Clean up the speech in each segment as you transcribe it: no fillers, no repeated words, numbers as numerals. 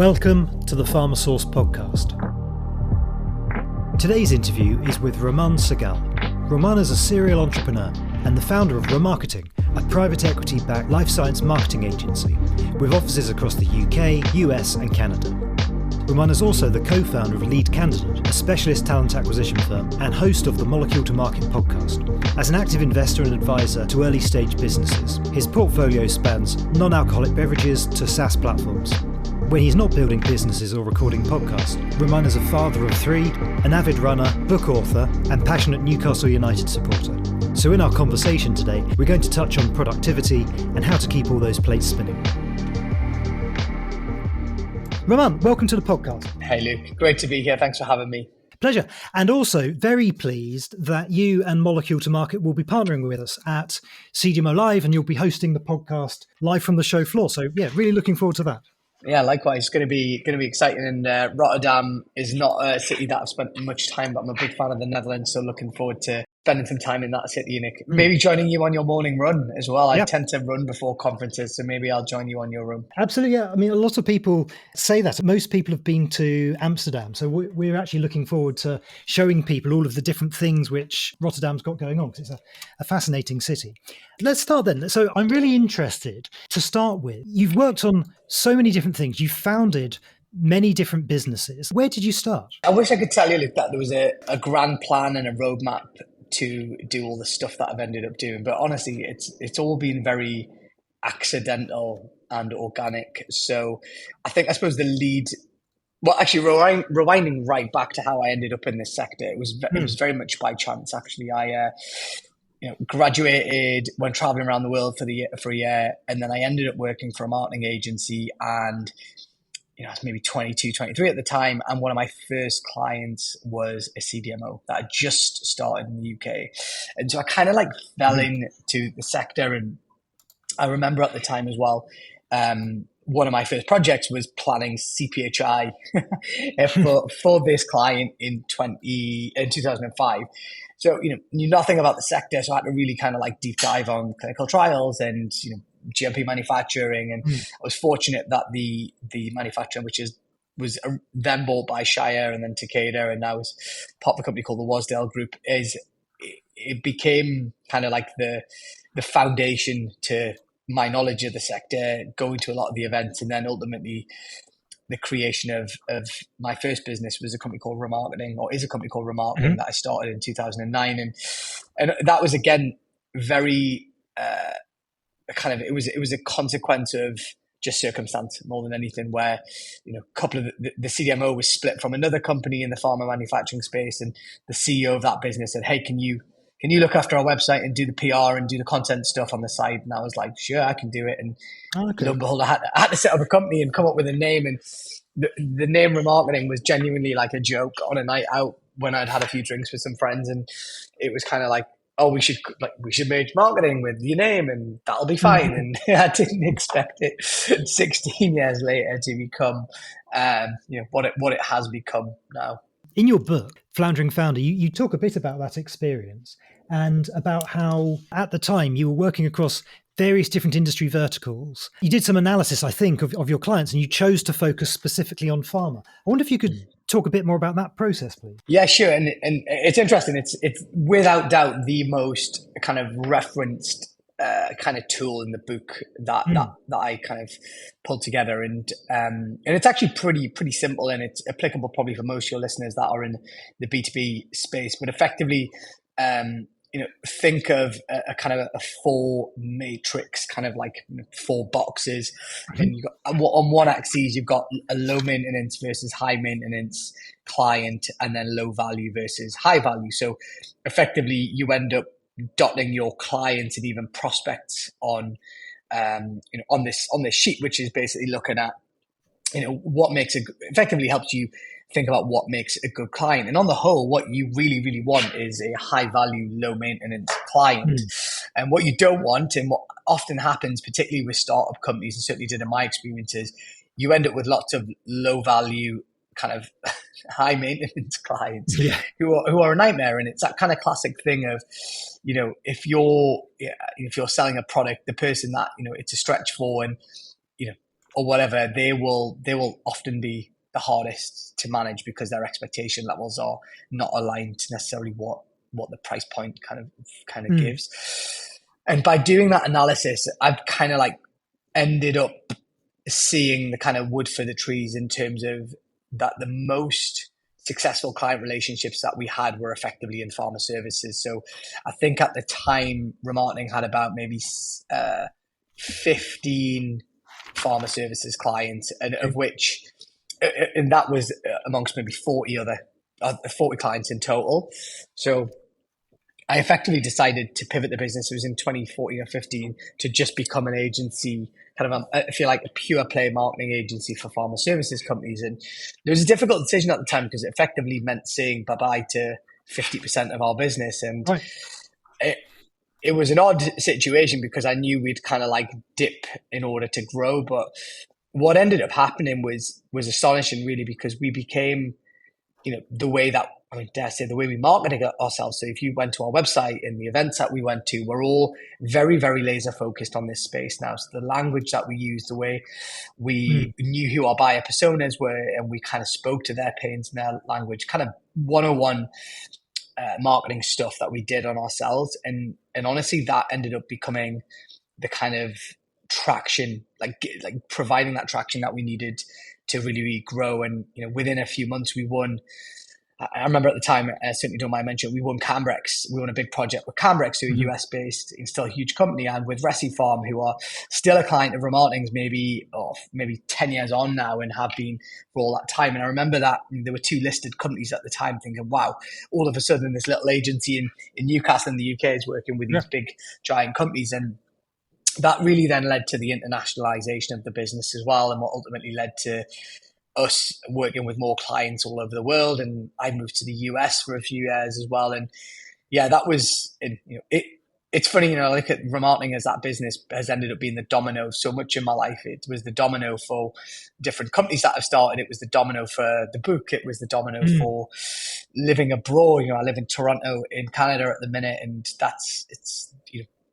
Welcome to the Pharma Source podcast. Today's interview is with Raman Segal. Raman is a serial entrepreneur and the founder of Ramarketing, a private equity-backed life science marketing agency with offices across the UK, US and Canada. Raman is also the co-founder of Lead Candidate, a specialist talent acquisition firm, and host of the Molecule to Market podcast. As an active investor and advisor to early-stage businesses, his portfolio spans non-alcoholic beverages to SaaS platforms. When he's not building businesses or recording podcasts, Raman is a father of three, an avid runner, book author, and passionate Newcastle United supporter. So in our conversation today, we're going to touch on productivity and how to keep all those plates spinning. Raman, welcome to the podcast. Hey Luke, great to be here. Thanks for having me. Pleasure. And also very pleased that you and Molecule to Market will be partnering with us at CDMO Live, and you'll be hosting the podcast live from the show floor. So yeah, really looking forward to that. Yeah, likewise. It's going to be exciting. And Rotterdam is not a city that I've spent much time, but I'm a big fan of the Netherlands. So looking forward to spending some time in that city and maybe joining you on your morning run as well. I tend to run before conferences, so maybe I'll join you on your run. Absolutely. Yeah. I mean, a lot of people say that. Most people have been to Amsterdam. So we're actually looking forward to showing people all of the different things which Rotterdam's got going on, because it's a fascinating city. Let's start then. So I'm really interested to start with. You've worked on so many different things. You've founded many different businesses. Where did you start? I wish I could tell you, Luke, that there was a grand plan and a roadmap to do all the stuff that I've ended up doing. But honestly, it's all been very accidental and organic. So I suppose the lead, well, actually rewinding right back to how I ended up in this sector, it was very much by chance. Actually, I graduated, went traveling around the world for a year, and then I ended up working for a marketing agency, and I was maybe 22, 23 at the time. And one of my first clients was a CDMO that had just started in the UK. And so I kind of fell into the sector. And I remember at the time as well, one of my first projects was planning CPHI for this client in 2005. So, knew nothing about the sector. So I had to really kind of deep dive on clinical trials and, GMP manufacturing, and I was fortunate that the manufacturer, which was then bought by Shire and then Takeda, and now is part of a company called the Wasdale Group, it became kind of the foundation to my knowledge of the sector, going to a lot of the events, and then ultimately the creation of my first business was a company called Ramarketing, or is a company called Ramarketing that I started in 2009, and that was again very. It was a consequence of just circumstance more than anything, where a couple of the CDMO was split from another company in the pharma manufacturing space, and the CEO of that business said, "Hey, can you look after our website and do the PR and do the content stuff on the side?" And I was like, "Sure, I can do it." And lo and behold, I had to set up a company and come up with a name, and the name Remarketing was genuinely like a joke on a night out when I'd had a few drinks with some friends, and it was kind of like, oh, we should merge marketing with your name and that'll be fine. And I didn't expect it 16 years later to become what it has become now. In your book, Floundering Founder, you talk a bit about that experience and about how at the time you were working across various different industry verticals. You did some analysis, I think, of your clients, and you chose to focus specifically on pharma. I wonder if you could talk a bit more about that process, please. Yeah, sure. And it's interesting. It's without doubt the most kind of referenced kind of tool in the book that I kind of pulled together, and it's actually pretty simple, and it's applicable probably for most of your listeners that are in the B2B space. But effectively, think of a kind of a four matrix, kind of like four boxes. And you got on one axis, you've got a low maintenance versus high maintenance client, and then low value versus high value. So effectively, you end up dotting your clients and even prospects on this sheet, which is basically looking at what makes effectively helps you think about what makes a good client. And on the whole, what you really, really want is a high value, low maintenance client. And what you don't want, and what often happens, particularly with startup companies, and certainly did in my experiences, you end up with lots of low value, kind of high maintenance clients who are a nightmare. And it's that kind of classic thing of, if you're selling a product, the person that, it's a stretch for, and, or whatever, they will often be the hardest to manage because their expectation levels are not aligned to necessarily what the price point kind of Mm. gives. And by doing that analysis, I've kind of like ended up seeing the kind of wood for the trees in terms of that the most successful client relationships that we had were effectively in pharma services. So I think at the time, remarketing had about maybe 15 pharma services clients, and of which, and that was amongst maybe 40 clients in total. So I effectively decided to pivot the business. It was in 2014 or 15 to just become an agency, kind of, I feel like a pure play marketing agency for pharma services companies. And it was a difficult decision at the time because it effectively meant saying bye-bye to 50% of our business. And Right. it, it was an odd situation because I knew we'd kind of like dip in order to grow. But what ended up happening was astonishing, really, because we became, the way that, I mean, dare I say, the way we marketed ourselves. So if you went to our website and the events that we went to, we're all very, very laser focused on this space now. So the language that we used, the way we knew who our buyer personas were, and we kind of spoke to their pains in their language, kind of 101 marketing stuff that we did on ourselves. And honestly, that ended up becoming the kind of traction, like providing that traction that we needed to really, really grow. And within a few months, we won. I remember at the time, I certainly don't mind mentioning, we won Cambrex. We won a big project with Cambrex, who are US based, and still a huge company, and with Farm, who are still a client of Remarketing's, maybe 10 years on now, and have been for all that time. And I remember that there were two listed companies at the time, thinking, wow, all of a sudden this little agency in Newcastle in the UK is working with these big giant companies. And that really then led to the internationalization of the business as well, and what ultimately led to us working with more clients all over the world. And I moved to the US for a few years as well. And yeah, that was, it's funny, look at remarketing as that business has ended up being the domino of so much in my life. It was the domino for different companies that I've started. It was the domino for the book. It was the domino for living abroad. I live in Toronto in Canada at the minute, and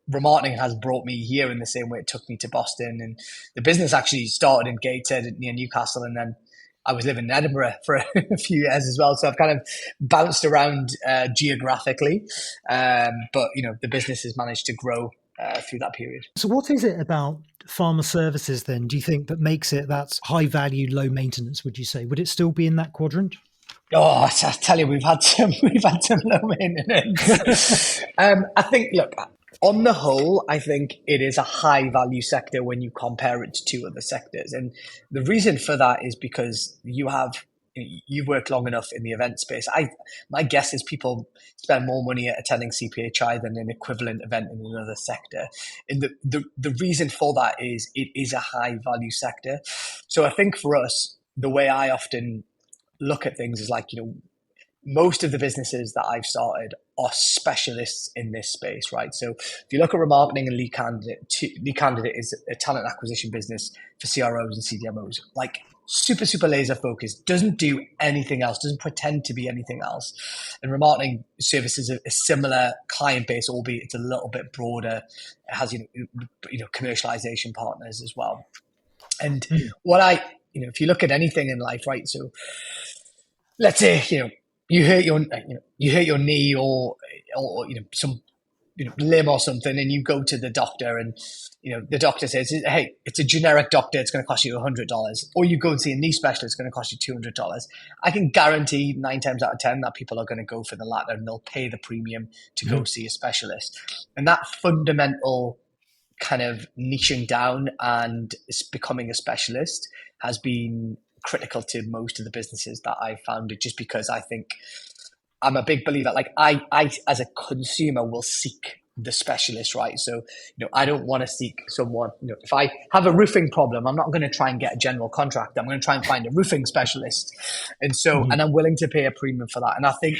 remarketing has brought me here in the same way it took me to Boston. And the business actually started in Gateshead near Newcastle, and then I was living in Edinburgh for a few years as well. So I've kind of bounced around geographically. But, the business has managed to grow through that period. So what is it about pharma services then, do you think, that makes it that high value, low maintenance, would you say? Would it still be in that quadrant? Oh, I tell you, we've had some low maintenance. I think, look, on the whole, I think it is a high value sector when you compare it to two other sectors. And the reason for that is because you've worked long enough in the event space. My guess is people spend more money at attending CPHI than an equivalent event in another sector. And the reason for that is it is a high value sector. So I think for us, the way I often look at things is like, most of the businesses that I've started are specialists in this space, right? So if you look at remarketing and Lead Candidate is a talent acquisition business for CROs and CDMOs, like super, super laser focused, doesn't do anything else, doesn't pretend to be anything else. And remarketing services a similar client base, albeit it's a little bit broader. It has, commercialization partners as well. And if you look at anything in life, right? So let's say, you hurt your knee or some limb or something, and you go to the doctor, and the doctor says, hey, it's a generic doctor, it's going to cost you $100. Or you go and see a knee specialist, it's going to cost you $200. I can guarantee 9 times out of 10 that people are going to go for the latter, and they'll pay the premium to go see a specialist. And that fundamental kind of niching down and becoming a specialist has been critical to most of the businesses that I've founded, just because I think I'm a big believer. Like I as a consumer will seek the specialist, right? So, I don't want to seek someone, if I have a roofing problem, I'm not going to try and get a general contractor. I'm going to try and find a roofing specialist. And so, and I'm willing to pay a premium for that. And I think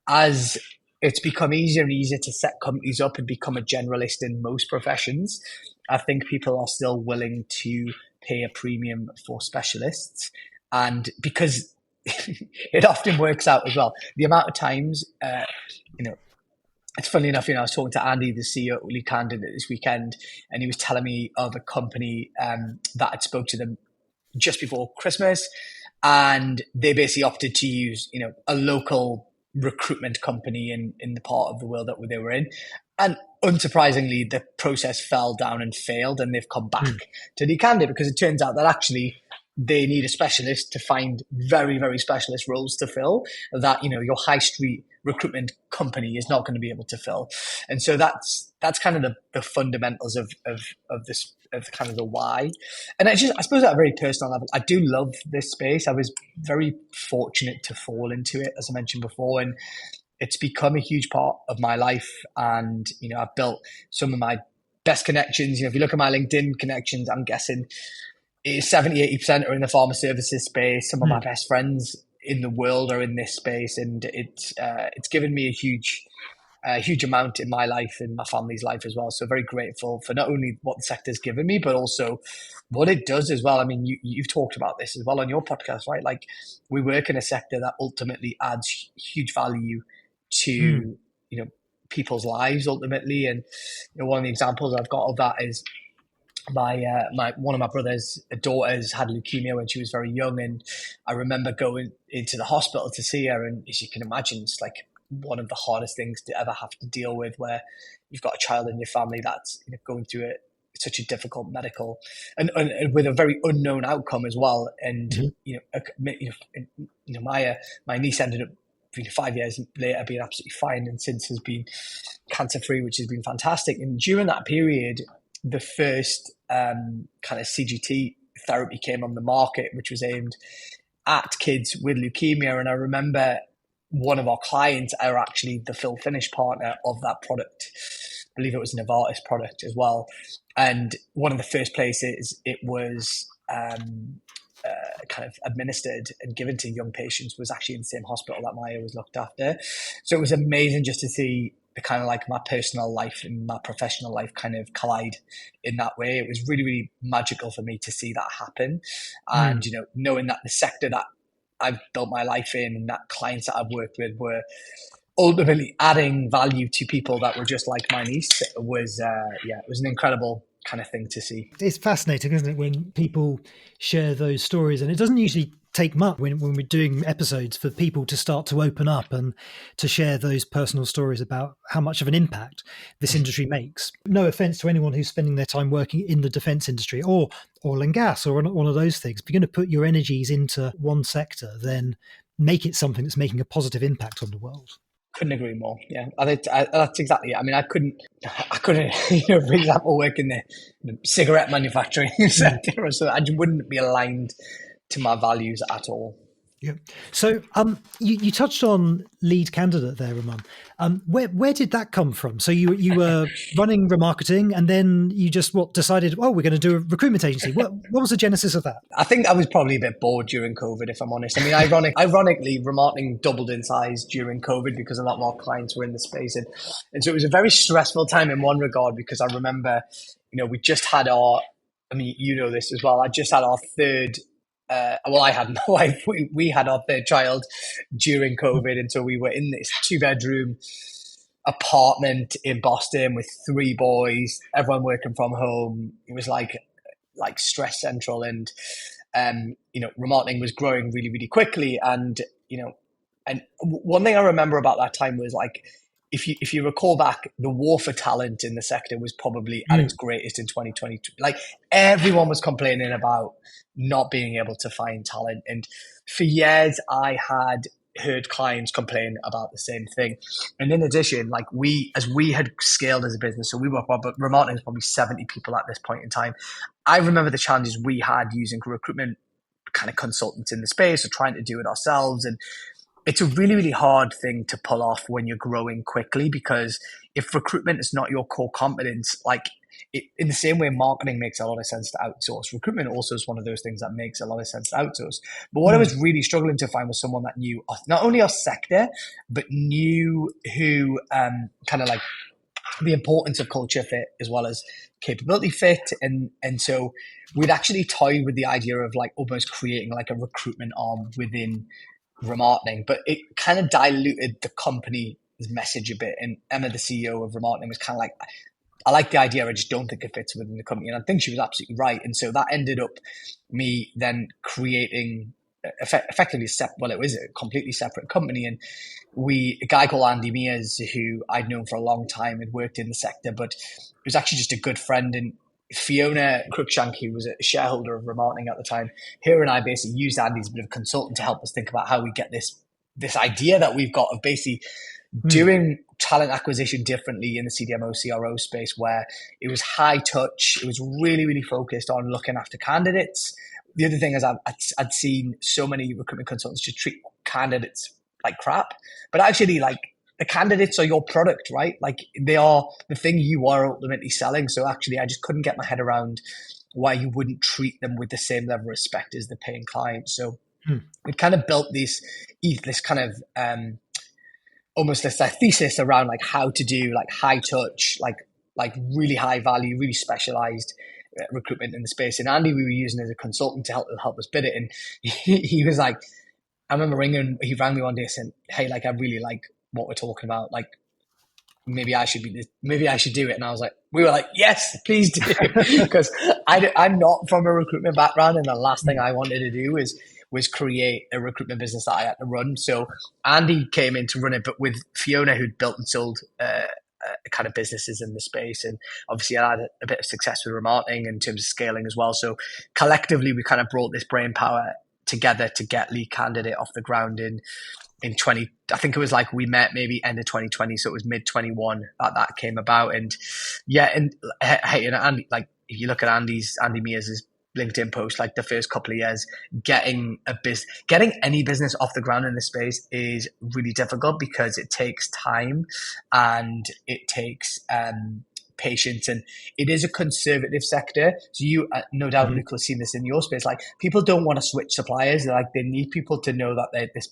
as it's become easier and easier to set companies up and become a generalist in most professions, I think people are still willing to pay a premium for specialists. And because it often works out as well, the amount of times, it's funny enough, I was talking to Andy, the CEO at Lead Candidate this weekend, and he was telling me of a company that had spoke to them just before Christmas, and they basically opted to use, a local recruitment company in the part of the world that they were in. And unsurprisingly, the process fell down and failed, and they've come back to the candidate because it turns out that actually they need a specialist to find very, very specialist roles to fill that, your high street recruitment company is not going to be able to fill. And so that's kind of the fundamentals of this, of kind of the why. And I suppose at a very personal level, I do love this space. I was very fortunate to fall into it, as I mentioned before, and it's become a huge part of my life. And, I've built some of my best connections. If you look at my LinkedIn connections, I'm guessing 70-80% are in the pharma services space. Some of my best friends in the world are in this space, and it's given me a huge amount in my life and my family's life as well. So very grateful for not only what the sector's given me, but also what it does as well. I mean, you've talked about this as well on your podcast, right? Like, we work in a sector that ultimately adds huge value to people's lives ultimately. And one of the examples I've got of that is my one of my brother's daughters had leukemia when she was very young, and I remember going into the hospital to see her, and as you can imagine, it's like one of the hardest things to ever have to deal with, where you've got a child in your family that's going through such a difficult medical and with a very unknown outcome as well. And my niece ended up 5 years later being absolutely fine, and since has been cancer free, which has been fantastic. And during that period, the first kind of CGT therapy came on the market, which was aimed at kids with leukemia. And I remember one of our clients are actually the fill finish partner of that product. I believe it was a Novartis product as well. And one of the first places it was kind of administered and given to young patients was actually in the same hospital that Maya was looked after. So it was amazing just to see the kind of like my personal life and my professional life kind of collide in that way. It was really, really magical for me to see that happen. And, knowing that the sector that I've built my life in and that clients that I've worked with were ultimately adding value to people that were just like my niece was, it was an incredible kind of thing to see. It's fascinating, isn't it, when people share those stories, and it doesn't usually take much when we're doing episodes for people to start to open up and to share those personal stories about how much of an impact this industry makes. No offense to anyone who's spending their time working in the defense industry or oil and gas or one of those things. If you're going to put your energies into one sector, then make it something that's making a positive impact on the world. Couldn't agree more. Yeah, that's exactly it. I mean, I couldn't, for example, work in the cigarette manufacturing sector, so I wouldn't be aligned to my values at all. Yeah. So you touched on Lead Candidate there, Raman. Where did that come from? So you were running remarketing, and then you just decided, we're going to do a recruitment agency. What was the genesis of that? I think I was probably a bit bored during COVID, if I'm honest. I mean, ironically, remarketing doubled in size during COVID because a lot more clients were in the space, and so it was a very stressful time in one regard, because I remember, we just had this as well. I just had our third. I had my wife. We had our third child during COVID, and so we were in this 2-bedroom apartment in Boston with 3 boys, everyone working from home. It was like stress central, and remarketing was growing really, really quickly. And and one thing I remember about that time was like, if you recall back, the war for talent in the sector was probably at its greatest in 2022. Like, everyone was complaining about not being able to find talent. And for years, I had heard clients complain about the same thing. And in addition, like as we had scaled as a business, so remarketing was probably 70 people at this point in time. I remember the challenges we had using recruitment kind of consultants in the space or trying to do it ourselves. And it's a really, really hard thing to pull off when you're growing quickly, because if recruitment is not your core competence, in the same way marketing makes a lot of sense to outsource, recruitment also is one of those things that makes a lot of sense to outsource. But what I was really struggling to find was someone that knew not only our sector, but knew who kind of like the importance of culture fit as well as capability fit. And so we'd actually toyed with the idea of like almost creating like a recruitment arm within remarketing, but it kind of diluted the company message a bit. And Emma, the CEO of Remarketing, was kind of like, I like the idea, I just don't think it fits within the company. And I think she was absolutely right. And so that ended up me then creating effectively it was a completely separate company. And a guy called Andy Mears, who I'd known for a long time, had worked in the sector, but it was actually just a good friend. And Fiona Cruikshank, who was a shareholder of Remarketing at the time, her and I basically used Andy as a bit of a consultant to help us think about how we get this idea that we've got of basically doing talent acquisition differently in the CDMO CRO space, where it was high touch. It was really, really focused on looking after candidates. The other thing is I'd seen so many recruitment consultants just treat candidates like crap, but actually like the candidates are your product, right? Like they are the thing you are ultimately selling. So actually I just couldn't get my head around why you wouldn't treat them with the same level of respect as the paying client. So we kind of built this kind of almost this thesis around like how to do like high touch, like really high value, really specialized recruitment in the space. And Andy, we were using as a consultant to help us bid it. And he was like, I remember he rang me one day saying, hey, like, I really like what we're talking about. Like, maybe I should do it. And we were like, yes, please do. Because I'm not from a recruitment background. And the last thing I wanted to do was create a recruitment business that I had to run. So Andy came in to run it, but with Fiona, who'd built and sold kind of businesses in the space. And obviously I had a bit of success with Remarketing in terms of scaling as well. So collectively, we kind of brought this brain power together to get Lead Candidate off the ground in 20, I think it was like we met maybe end of 2020. So it was mid 21 that came about. And yeah, and hey, and Andy, like if you look at Andy Mears' LinkedIn post, like the first couple of years, getting any business off the ground in this space is really difficult because it takes time and it takes patience, and it is a conservative sector. So you no doubt Luke has seen this in your space. Like people don't want to switch suppliers. They're like, they need people to know that this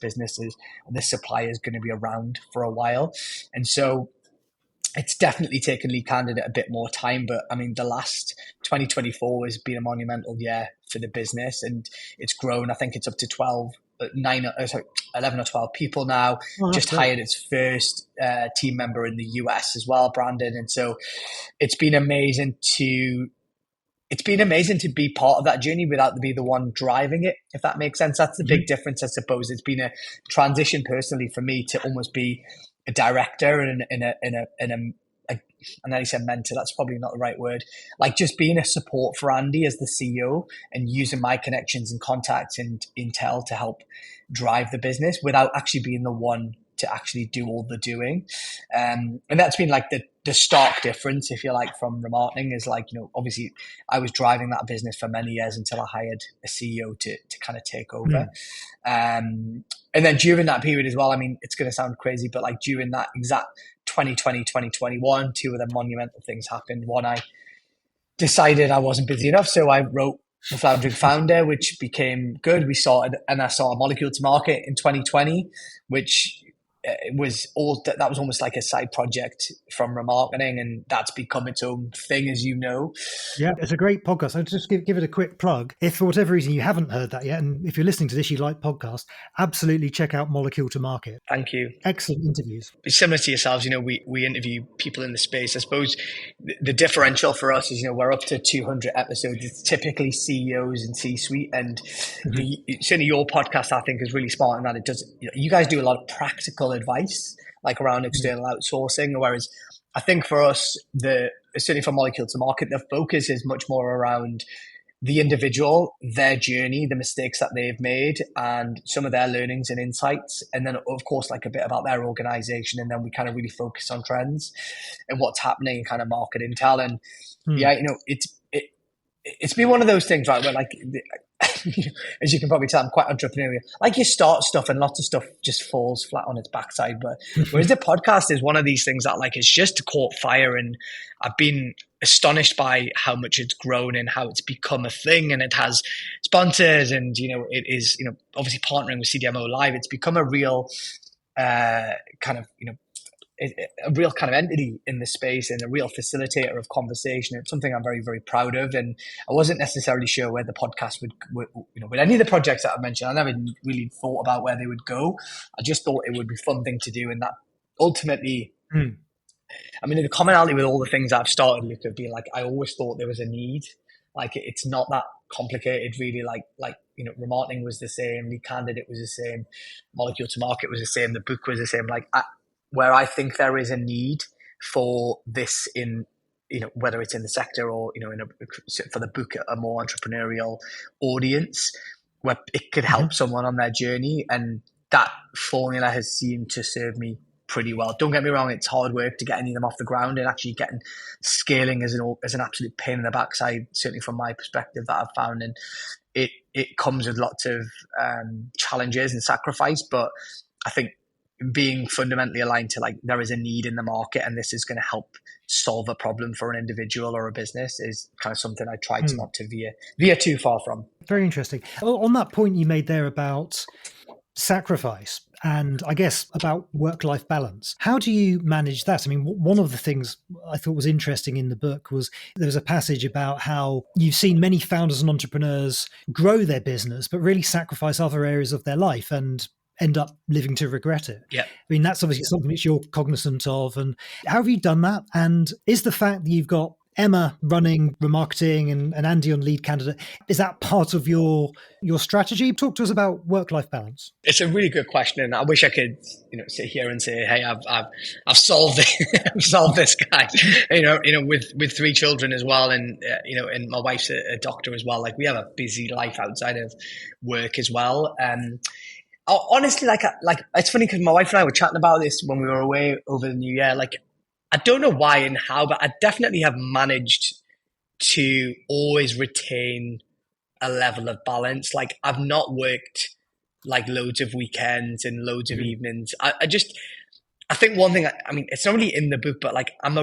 supplier is going to be around for a while. And so it's definitely taken Lead Candidate a bit more time, but I mean, the last 2024 has been a monumental year for the business, and it's grown. I think it's up to 11 or 12 people now. Just hired its first team member in the US as well, Brandon. And so it's been amazing to be part of that journey without to be the one driving it, if that makes sense. That's the big difference, I suppose. It's been a transition personally for me to almost be a director and and then he said mentor, that's probably not the right word. Like just being a support for Andy as the CEO and using my connections and contacts and intel to help drive the business without actually being the one to actually do all the doing. And that's been like the stark difference, if you like, from Remarketing is like, obviously I was driving that business for many years until I hired a CEO to kind of take over. And then during that period as well, I mean, it's going to sound crazy, but like during that exact 2020, 2021, two of the monumental things happened. One, I decided I wasn't busy enough. So I wrote The Floundering Founder, which became good. I saw a molecule to market in 2020, which that was almost like a side project from Remarketing, and that's become its own thing, as you know. Yeah, it's a great podcast. I'll just give it a quick plug. If for whatever reason you haven't heard that yet, and if you're listening to this, you like podcasts, absolutely check out Molecule to Market. Thank you. Excellent interviews. Similar to yourselves, we interview people in the space. I suppose the differential for us is, we're up to 200 episodes. It's typically CEOs and C-suite, and certainly your podcast, I think, is really smart in that it does. You guys do a lot of practical advice, like around external outsourcing, whereas I think for us, certainly for Molecule to Market, the focus is much more around the individual, their journey, the mistakes that they've made, and some of their learnings and insights. And then, of course, like a bit about their organization. And then we kind of really focus on trends and what's happening in kind of market intel. And it's been one of those things, right, where like, as you can probably tell, I'm quite entrepreneurial. Like you start stuff and lots of stuff just falls flat on its backside. But whereas the podcast is one of these things that like it's just caught fire, and I've been astonished by how much it's grown and how it's become a thing, and it has sponsors, and it is obviously partnering with CDMO Live. It's become a real a real kind of entity in the space and a real facilitator of conversation. It's something I'm very, very proud of. And I wasn't necessarily sure where the podcast would with any of the projects that I've mentioned. I never really thought about where they would go. I just thought it would be a fun thing to do. And that ultimately, Mm. I mean, the commonality with all the things I've started, Luke, have been like, I always thought there was a need. Like, it's not that complicated, really. Remarketing was the same, lead candidate was the same, molecule to market was the same, the book was the same. Where I think there is a need for this in, whether it's in the sector or, for the book, a more entrepreneurial audience, where it could help someone on their journey. And that formula has seemed to serve me pretty well. Don't get me wrong; it's hard work to get any of them off the ground, and actually getting scaling is an absolute pain in the backside. Certainly from my perspective, that I've found, and it comes with lots of challenges and sacrifice. But I think being fundamentally aligned to, like, there is a need in the market, and this is going to help solve a problem for an individual or a business, is kind of something I try to not to veer too far from. Very interesting. On that point you made there about sacrifice and I guess about work-life balance, how do you manage that? I mean, one of the things I thought was interesting in the book was there was a passage about how you've seen many founders and entrepreneurs grow their business but really sacrifice other areas of their life and end up living to regret it. Yeah. I mean, that's obviously something that you're cognizant of. And how have you done that? And is the fact that you've got Emma running remarketing and Andy on lead candidate, is that part of your strategy? Talk to us about work-life balance. It's a really good question, and I wish I could, sit here and say, "Hey, I've solved it. I've solved this, guy." With 3 children as well, and and my wife's a doctor as well. Like, we have a busy life outside of work as well. Honestly, like it's funny because my wife and I were chatting about this when we were away over the New Year. Like, I don't know why and how, but I definitely have managed to always retain a level of balance. Like, I've not worked like loads of weekends and loads of evenings. I think one thing, I mean, it's not really in the book, but like, I'm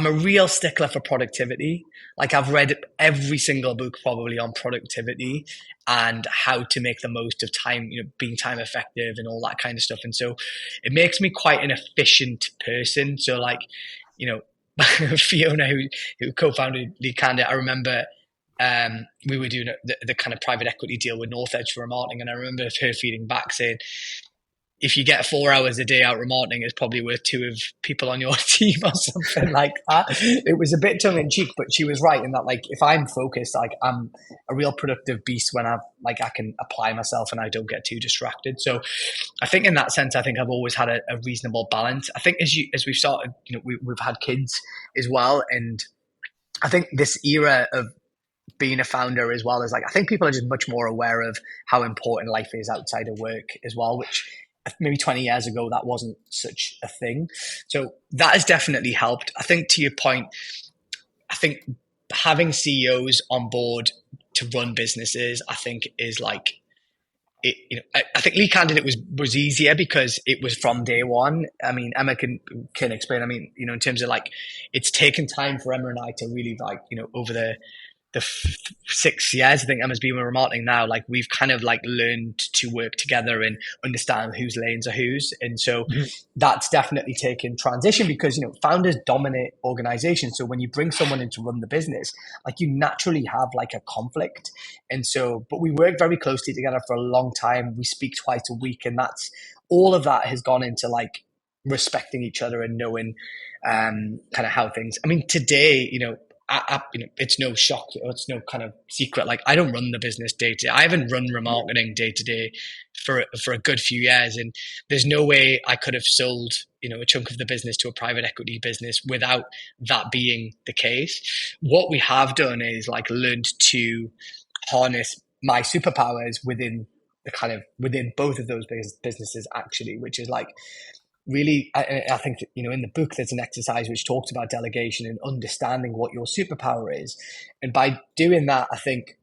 a real stickler for productivity. Like, I've read every single book probably on productivity and how to make the most of time, being time effective and all that kind of stuff. And so it makes me quite an efficient person. So, like, Fiona, who co-founded Lead Candidate, I remember we were doing the kind of private equity deal with North Edge for remarketing, and I remember her feeding back saying, if you get 4 hours a day out remarketing, it's probably worth 2 of people on your team or something like that. It was a bit tongue in cheek, but she was right in that, like, if I'm focused, like, I'm a real productive beast when I can apply myself and I don't get too distracted. So I think in that sense, I think I've always had a reasonable balance. I think as we've started, we've had kids as well. And I think this era of being a founder as well is, like, I think people are just much more aware of how important life is outside of work as well, which maybe 20 years ago, that wasn't such a thing. So that has definitely helped. I think, to your point, I think having CEOs on board to run businesses, I think is like, I think Lead Candidate was easier because it was from day one. I mean, Emma can explain. I mean, in terms of, like, it's taken time for Emma and I to really, like, over the 6 years, I think Emma's been with remarketing now, like, we've kind of, like, learned to work together and understand whose lanes are whose. And so that's definitely taken transition because, founders dominate organizations. So when you bring someone in to run the business, like, you naturally have, like, a conflict. And so, but we work very closely together for a long time. We speak twice a week, and that's all of that has gone into, like, respecting each other and knowing kind of how things, I mean, today, it's no shock, or it's no kind of secret. Like, I don't run the business day to day. I haven't run remarketing day to day for a good few years, and there's no way I could have sold, a chunk of the business to a private equity business without that being the case. What we have done is, like, learned to harness my superpowers within both of those businesses, actually, which is, like, really, I think, in the book, there's an exercise which talks about delegation and understanding what your superpower is. And by doing that, I think,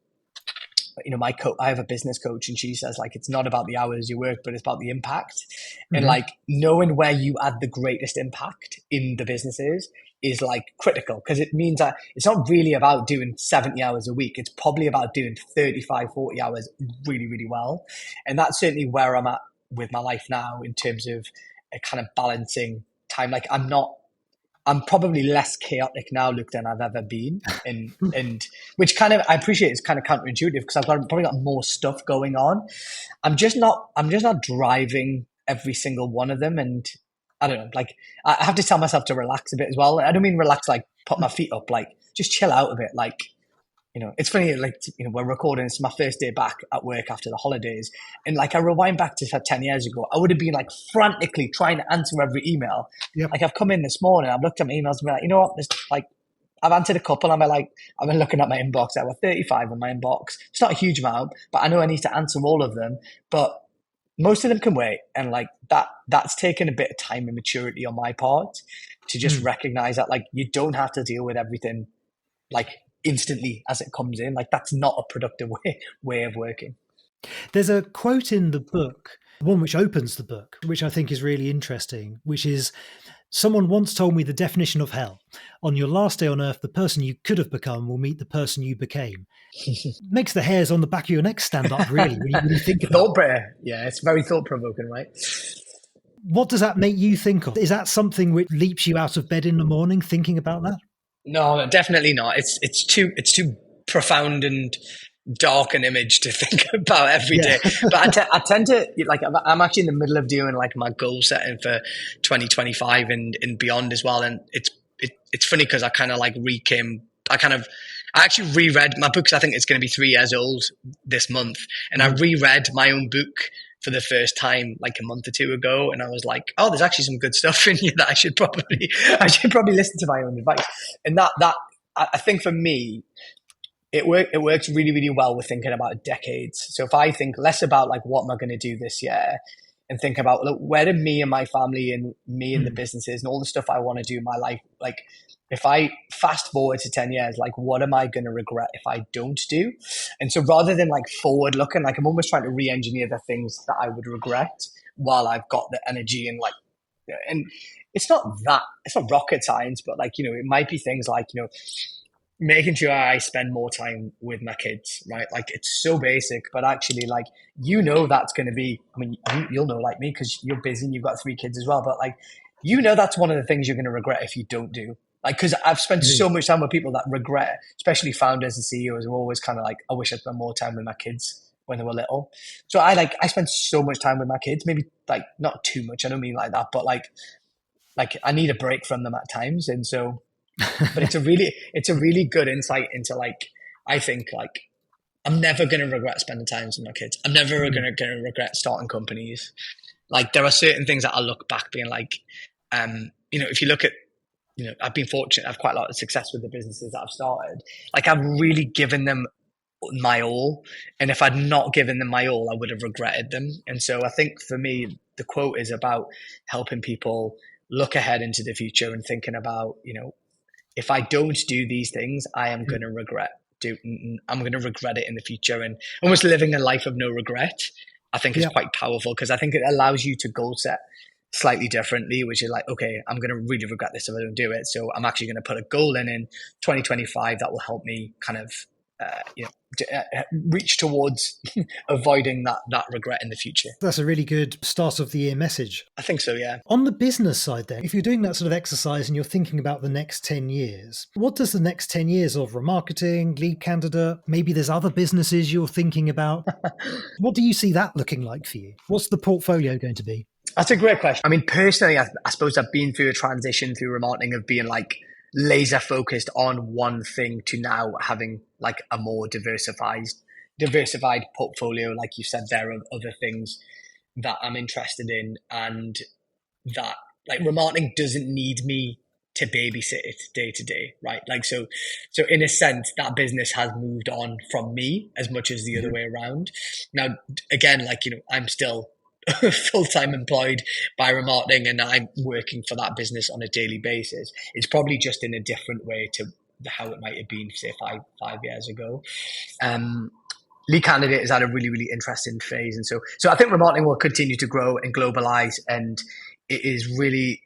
I have a business coach, and she says, like, it's not about the hours you work, but it's about the impact. And, like, knowing where you add the greatest impact in the businesses is, like, critical, because it means that it's not really about doing 70 hours a week. It's probably about doing 35, 40 hours really, really well. And that's certainly where I'm at with my life now in terms of a kind of balancing time. Like, I'm probably less chaotic now, Luke, than I've ever been. And which kind of, I appreciate, it's kind of counterintuitive because I've probably got more stuff going on. I'm just not driving every single one of them. And I don't know, like I have to tell myself to relax a bit as well. I don't mean relax like put my feet up, like just chill out a bit. Like, it's funny, like, we're recording, it's my first day back at work after the holidays. And like, I rewind back to 10 years ago, I would have been like frantically trying to answer every email. Yep. Like I've come in this morning, I've looked at my emails and been like, you know what, there's like, I've answered a couple. I've been looking at my inbox. I have 35 in my inbox. It's not a huge amount, but I know I need to answer all of them. But most of them can wait. And like that's taken a bit of time and maturity on my part to just recognize that like you don't have to deal with everything like instantly as it comes in. Like that's not a productive way of working. There's a quote in the book, one which opens the book, which I think is really interesting, which is, someone once told me the definition of hell. On your last day on earth, the person you could have become will meet the person you became. Makes the hairs on the back of your neck stand up, really, when you think about it. Yeah, it's very thought-provoking, right? What does that make you think of? Is that something which leaps you out of bed in the morning thinking about that? No, definitely not. It's too profound and dark an image to think about every day. But I tend to, like, I'm actually in the middle of doing like my goal setting for 2025 and beyond as well. And it's funny because I actually reread my books. I think it's going to be 3 years old this month. And I reread my own book for the first time like a month or two ago. And I was like, oh, there's actually some good stuff in here that I should probably listen to my own advice. And that I think for me, it works really, really well with thinking about decades. So if I think less about like, what am I going to do this year, and think about, look, where do me and my family and me and the businesses and all the stuff I want to do in my life, like if I fast forward to 10 years, like what am I going to regret if I don't do? And so rather than like forward looking, like I'm almost trying to re-engineer the things that I would regret while I've got the energy and like, and it's not rocket science, but like, it might be things like, making sure I spend more time with my kids, right? Like it's so basic, but actually like, that's going to be, I mean, you'll know like me because you're busy and you've got 3 kids as well, but like, that's one of the things you're going to regret if you don't do. Like, because I've spent so much time with people that regret, especially founders and CEOs, who are always kind of like, I wish I'd spent more time with my kids when they were little. So I spend so much time with my kids, maybe like not too much. I don't mean like that, but like I need a break from them at times. And so, but it's a really good insight into like, I think like, I'm never going to regret spending time with my kids. I'm never going to regret starting companies. Like there are certain things that I look back being like, if you look at, I've been fortunate. I have quite a lot of success with the businesses that I've started. Like I've really given them my all. And if I'd not given them my all, I would have regretted them. And so I think for me, the quote is about helping people look ahead into the future and thinking about, if I don't do these things, I am going to I'm going to regret it in the future. And almost living a life of no regret, I think is quite powerful because I think it allows you to goal set slightly differently, which is like, okay, I'm going to really regret this if I don't do it. So I'm actually going to put a goal in 2025 that will help me kind of, reach towards avoiding that regret in the future. That's a really good start of the year message. I think so, yeah. On the business side then, if you're doing that sort of exercise and you're thinking about the next 10 years, what does the next 10 years of Remarketing, Lead Candidate, maybe there's other businesses you're thinking about, what do you see that looking like for you? What's the portfolio going to be? That's a great question. I mean, personally, I suppose I've been through a transition through Remarketing of being like laser focused on one thing to now having like a more diversified portfolio. Like you said, there are other things that I'm interested in, and that like Remarketing doesn't need me to babysit it day to day, right? Like so in a sense, that business has moved on from me as much as the other way around. Now, again, like I'm still full-time employed by Remarketing and I'm working for that business on a daily basis. It's probably just in a different way to how it might have been, say, five years ago. Lead Candidate is at a really, really interesting phase. And so I think Remarketing will continue to grow and globalize, and it is really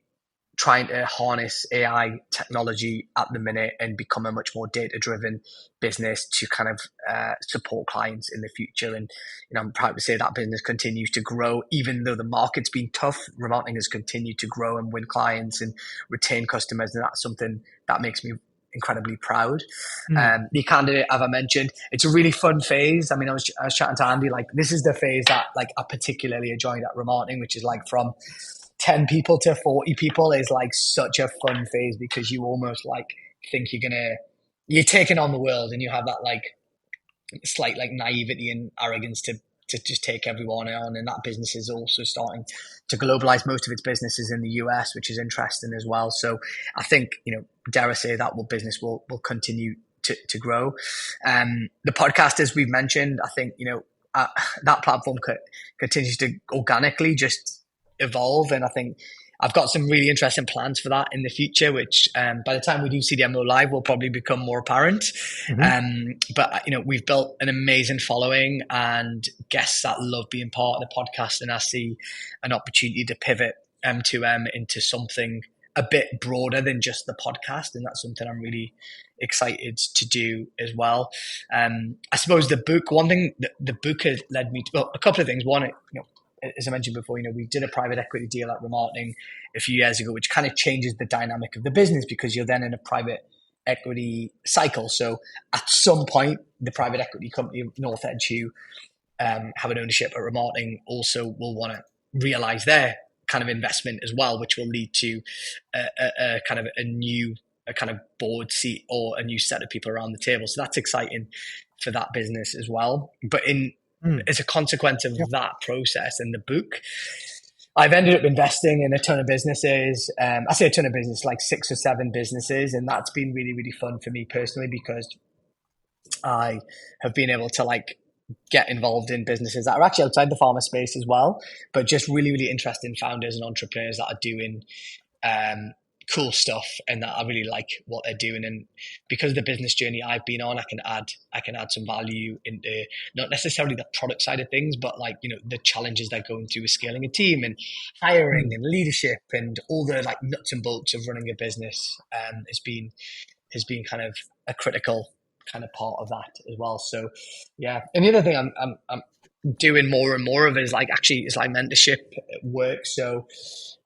trying to harness AI technology at the minute and become a much more data-driven business to kind of support clients in the future. And I'm proud to say that business continues to grow, even though the market's been tough. Remarketing has continued to grow and win clients and retain customers, and that's something that makes me incredibly proud. The Candidate, as I mentioned, it's a really fun phase. I mean, I was chatting to Andy, like this is the phase that like I particularly enjoyed at Remarketing, which is like from 10 people to 40 people is like such a fun phase, because you almost like think you're taking on the world, and you have that like slight like naivety and arrogance to just take everyone on. And that business is also starting to globalize. Most of its businesses in the US, which is interesting as well. So I think, dare I say that business will continue to grow. The podcast, as we've mentioned, I think, that platform continues to organically just evolve. And I think I've got some really interesting plans for that in the future, which by the time we do CDMO Live will probably become more apparent. But, we've built an amazing following and guests that love being part of the podcast. And I see an opportunity to pivot M2M into something a bit broader than just the podcast. And that's something I'm really excited to do as well. I suppose the book, one thing that the book has led me to, well, a couple of things. One, as I mentioned before, we did a private equity deal at Ramarketing a few years ago, which kind of changes the dynamic of the business, because you're then in a private equity cycle. So at some point, the private equity company, North Edge, who have an ownership at Ramarketing, also will want to realize their kind of investment as well, which will lead to a kind of a new kind of board seat or a new set of people around the table. So that's exciting for that business as well. But as a consequence of that process in the book, I've ended up investing in a ton of businesses. I say a ton of business, like 6 or 7 businesses. And that's been really, really fun for me personally, because I have been able to like get involved in businesses that are actually outside the pharma space as well, but just really, really interesting founders and entrepreneurs that are doing cool stuff, and that I really like what they're doing. And because of the business journey I've been on, I can add some value into not necessarily the product side of things, but like, the challenges they're going through with scaling a team and hiring and leadership and all the like nuts and bolts of running a business has been kind of a critical kind of part of that as well. So yeah. And the other thing I'm doing more and more of is like mentorship work. So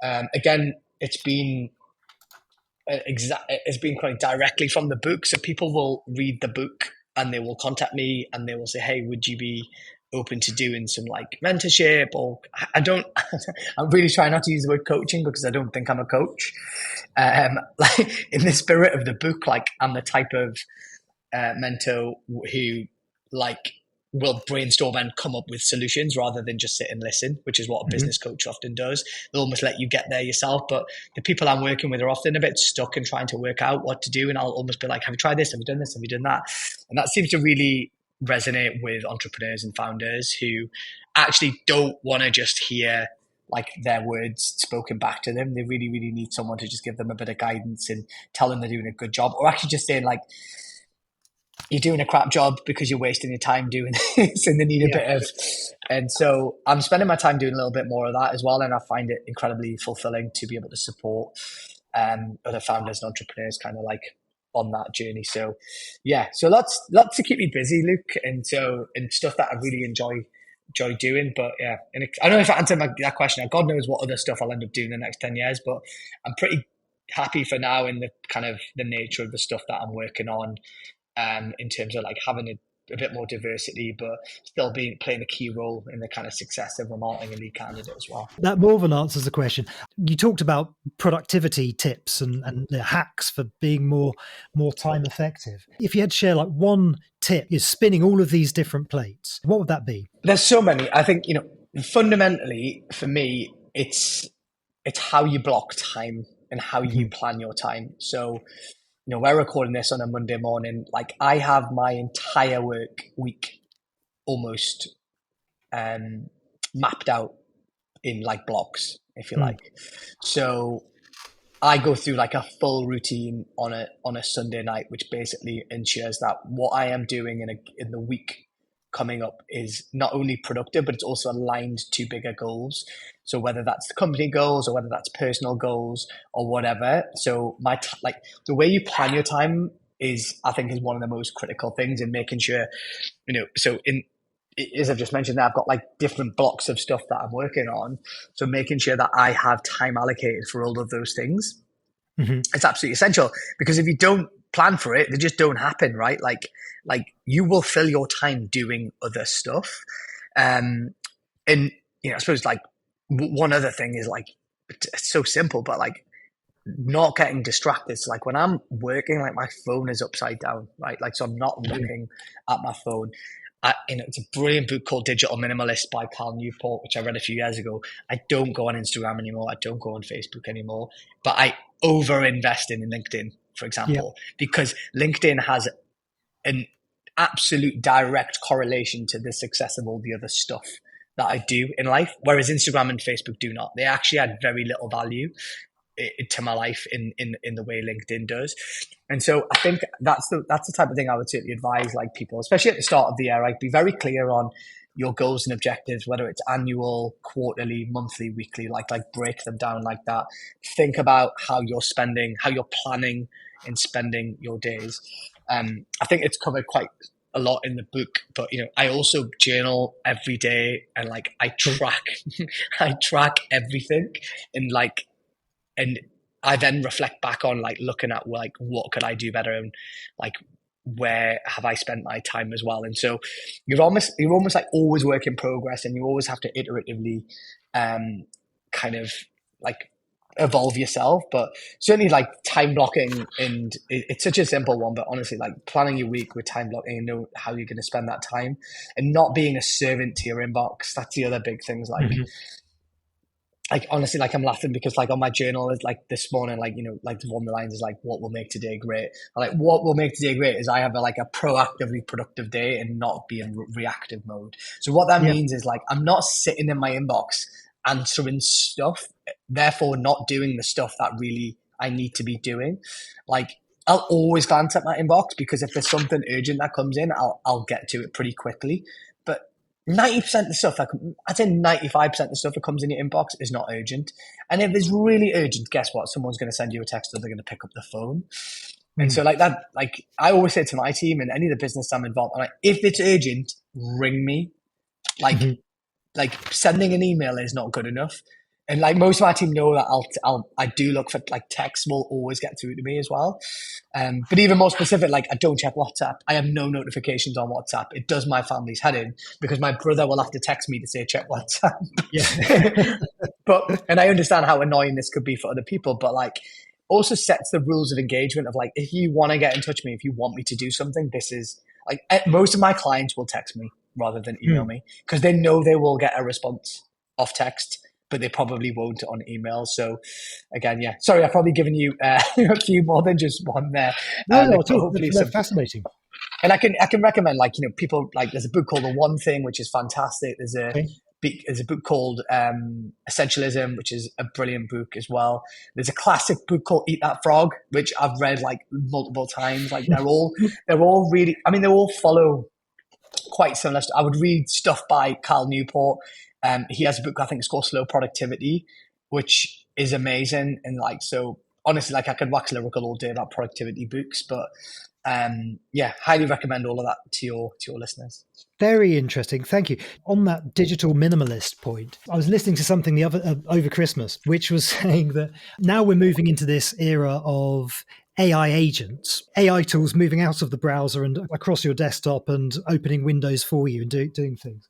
again, it's been quite directly from the book. So people will read the book and they will contact me and they will say, hey, would you be open to doing some like mentorship? Or I'm really trying not to use the word coaching, because I don't think I'm a coach. Like in the spirit of the book, like I'm the type of mentor who like will brainstorm and come up with solutions rather than just sit and listen, which is what a business coach often does. They'll almost let you get there yourself. But the people I'm working with are often a bit stuck in trying to work out what to do. And I'll almost be like, have you tried this? Have you done this? Have you done that? And that seems to really resonate with entrepreneurs and founders who actually don't want to just hear like their words spoken back to them. They really, really need someone to just give them a bit of guidance and tell them they're doing a good job, or actually just saying like, you're doing a crap job because you're wasting your time doing this, and they need a bit of. And so I'm spending my time doing a little bit more of that as well. And I find it incredibly fulfilling to be able to support other founders and entrepreneurs kind of like on that journey. So yeah, so lots to keep me busy, Luke. And stuff that I really enjoy doing. But yeah, and I don't know if I answered that question. God knows what other stuff I'll end up doing in the next 10 years, but I'm pretty happy for now in the kind of the nature of the stuff that I'm working on. In terms of like having a bit more diversity, but still playing a key role in the kind of success of Ramarketing and Lead Candidate as well. That more than answers the question. You talked about productivity tips and the hacks for being more time effective. If you had to share like one tip, is spinning all of these different plates, what would that be? There's so many. I think, fundamentally for me, it's how you block time and how you plan your time. So we're recording this on a Monday morning. Like I have my entire work week almost mapped out in like blocks, if you like. So I go through like a full routine on a Sunday night, which basically ensures that what I am doing in the week coming up is not only productive, but it's also aligned to bigger goals. So whether that's company goals or whether that's personal goals or whatever. So the way you plan your time I think is one of the most critical things in making sure, so as I've just mentioned, I've got like different blocks of stuff that I'm working on. So making sure that I have time allocated for all of those things. It's absolutely essential, because if you don't plan for it, they just don't happen, right? Like you will fill your time doing other stuff. And I suppose like one other thing is like it's so simple, but like not getting distracted. So like when I'm working, like my phone is upside down, right? Like, so I'm not looking at my phone. It's a brilliant book called Digital Minimalist by Cal Newport, which I read a few years ago. I don't go on Instagram anymore. I don't go on Facebook anymore, but I over invest in LinkedIn, for example, because LinkedIn has an absolute direct correlation to the success of all the other stuff that I do in life, whereas Instagram and Facebook do not. They actually add very little value to my life in the way LinkedIn does. And so I think that's the type of thing I would certainly advise like people, especially at the start of the year, like be very clear on your goals and objectives, whether it's annual, quarterly, monthly, weekly, like break them down like that. Think about how you're planning and spending your days. I think it's covered quite a lot in the book, but I also journal every day, and like I track I track everything, and I then reflect back on like looking at like what could I do better, and like where have I spent my time as well. And so you're almost like always work in progress, and you always have to iteratively kind of like evolve yourself. But certainly like time blocking, and it's such a simple one, but honestly like planning your week with time blocking and know how you're going to spend that time, and not being a servant to your inbox. That's the other big things. Like honestly, like I'm laughing because like on my journal is like this morning, like like one of the lines is like, what will make today great? Like what will make today great is I have a proactively productive day and not be in reactive mode. So what that means is like I'm not sitting in my inbox answering stuff, therefore not doing the stuff that really I need to be doing. Like I'll always glance at my inbox because if there's something urgent that comes in, I'll get to it pretty quickly. But 90% of the stuff, I'd say 95% of the stuff that comes in your inbox is not urgent. And if it's really urgent, guess what? Someone's going to send you a text or they're going to pick up the phone. And so like that, like I always say to my team and any of the business I'm involved, I'm like, if it's urgent, ring me. Like sending an email is not good enough. And like most of my team know that I do look for like texts will always get through to me as well. But even more specific, like I don't check WhatsApp. I have no notifications on WhatsApp. It does my family's head in because my brother will have to text me to say check WhatsApp. Yeah. And I understand how annoying this could be for other people, but like also sets the rules of engagement of like, if you want to get in touch with me, if you want me to do something, this is like most of my clients will text me rather than email me because they know they will get a response off text, but they probably won't on email. So again, yeah, sorry, I've probably given you a few more than just one there. No, that's fascinating. And I can recommend like, people like there's a book called The One Thing, which is fantastic. There's a book called Essentialism, which is a brilliant book as well. There's a classic book called Eat That Frog, which I've read like multiple times. Like they're all really, I mean, they all follow quite similar. I would read stuff by Cal Newport. He has a book, I think it's called Slow Productivity, which is amazing. And like, so honestly, like I could wax lyrical all day about productivity books, but yeah, highly recommend all of that to your listeners. Very interesting. Thank you. On that digital minimalist point, I was listening to something the other over Christmas, which was saying that now we're moving into this era of AI agents, AI tools moving out of the browser and across your desktop and opening windows for you and doing things.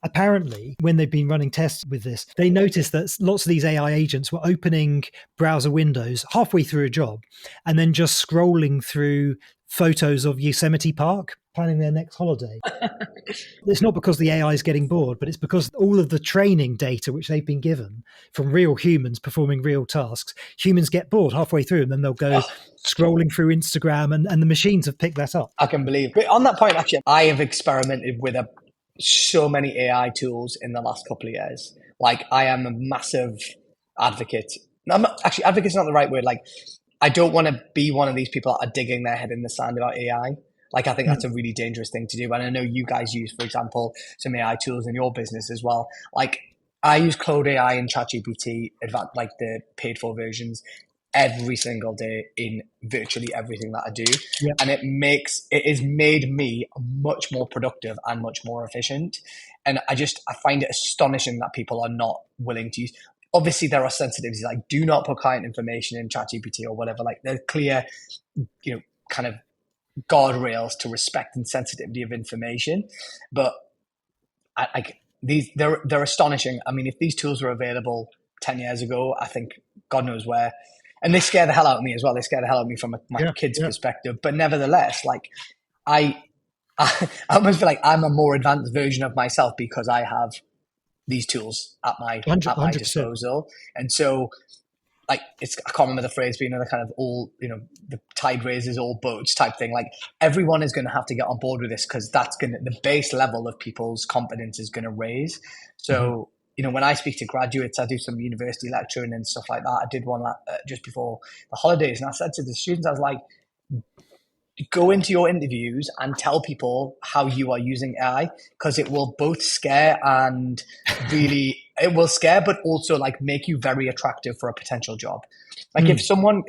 Apparently, when they've been running tests with this, they noticed that lots of these AI agents were opening browser windows halfway through a job and then just scrolling through photos of Yosemite Park, planning their next holiday. It's not because the AI is getting bored, but it's because all of the training data which they've been given from real humans performing real tasks, humans get bored halfway through and then they'll go scrolling through Instagram and the machines have picked that up. I can believe. But on that point, actually, I have experimented with so many AI tools in the last couple of years. Like I am a massive advocate. Advocate's not the right word. Like I don't want to be one of these people that are digging their head in the sand about AI. Like I think that's a really dangerous thing to do. And I know you guys use, for example, some AI tools in your business as well. Like I use Claude AI and ChatGPT, like the paid for versions, every single day in virtually everything that I do. Yeah. And it has made me much more productive and much more efficient. And I find it astonishing that people are not willing to use. Obviously there are sensitivities, like do not put client information in ChatGPT or whatever. Like they're clear, kind of guardrails to respect and sensitivity of information. But they're astonishing. I mean, if these tools were available 10 years ago, I think God knows where. And they scare the hell out of me as well. They scare the hell out of me from my kids' perspective. But nevertheless, like I almost feel like I'm a more advanced version of myself because I have these tools at my 100%. disposal. And so, like, I can't remember the phrase, but the kind of all, the tide raises all boats type thing. Like, everyone is going to have to get on board with this because the base level of people's confidence is going to raise. So, when I speak to graduates, I do some university lecturing and stuff like that. I did one just before the holidays, and I said to the students, I was like, go into your interviews and tell people how you are using AI, because it will both scare and really, it will scare, but also like make you very attractive for a potential job. Like if someone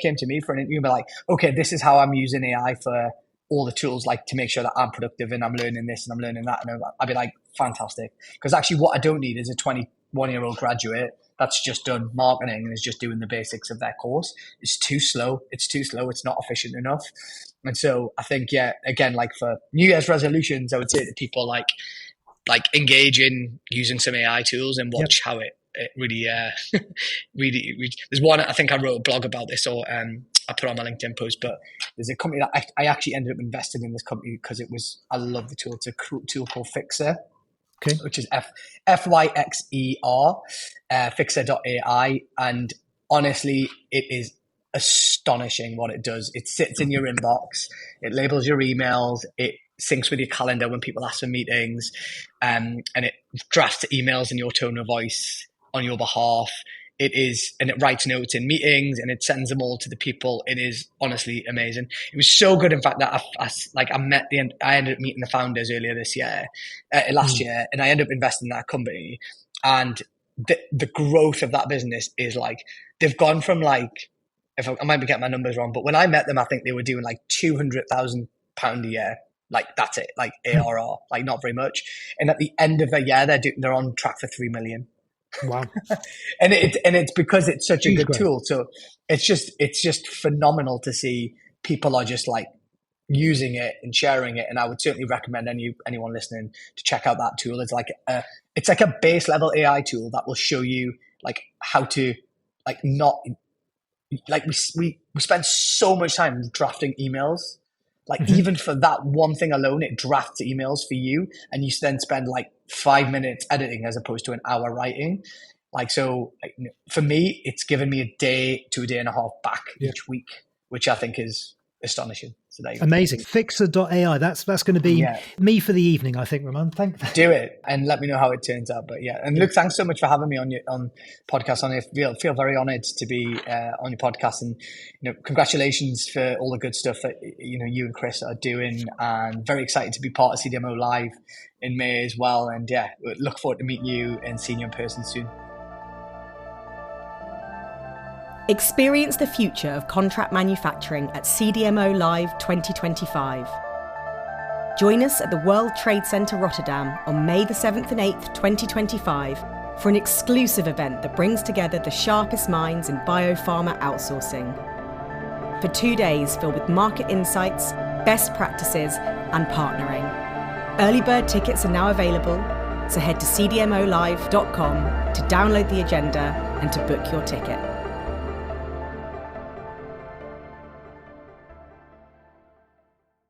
came to me for an interview and be like, okay, this is how I'm using AI for all the tools, like to make sure that I'm productive and I'm learning this and I'm learning that. And I'd be like, fantastic. Because actually what I don't need is a 21-year-old graduate that's just done marketing and is just doing the basics of their course. It's too slow. It's not efficient enough. And so I think, again, like for New Year's resolutions, I would say to people like engage in using some AI tools and watch how it really, there's one, I think I wrote a blog about this, or I put on my LinkedIn post, but there's a company that I actually ended up investing in this company because I love the tool. It's a tool called Fixer. Okay. Which is Fyxer, fixer.ai. And honestly, it is astonishing what it does. It sits in your inbox, it labels your emails, it syncs with your calendar when people ask for meetings, and it drafts emails in your tone of voice on your behalf. And it writes notes in meetings and it sends them all to the people. It is honestly amazing. It was so good, in fact, that I ended up meeting the founders earlier this year, last year, and I ended up investing in that company. And the growth of that business is like, they've gone from like, I might be getting my numbers wrong, but when I met them, I think they were doing like £200,000 a year. Like that's it, like ARR, like not very much. And at the end of the year, they're on track for 3 million. Wow. and it's because it's such a good tool. So it's just phenomenal to see people are just like using it and sharing it. And I would certainly recommend anyone listening to check out that tool. It's like a base level AI tool that will show you like how to like not like we spend so much time drafting emails. Like even for that one thing alone, it drafts emails for you, and you then spend like 5 minutes editing as opposed to an hour writing. Like, so for me, it's given me a day to a day and a half back each week, which I think is astonishing. So amazing. Fixer.ai. That's going to be me for the evening, I think, Raman. Do it and let me know how it turns out. But and look, thanks so much for having me on podcast. I feel very honoured to be on your podcast, and congratulations for all the good stuff that you and Chris are doing, and very excited to be part of CDMO Live in May as well. And look forward to meeting you and seeing you in person soon. Experience the future of contract manufacturing at CDMO Live 2025. Join us at the World Trade Centre Rotterdam on May the 7th and 8th, 2025 for an exclusive event that brings together the sharpest minds in biopharma outsourcing. For 2 days filled with market insights, best practices and partnering. Early bird tickets are now available, so head to cdmolive.com to download the agenda and to book your ticket.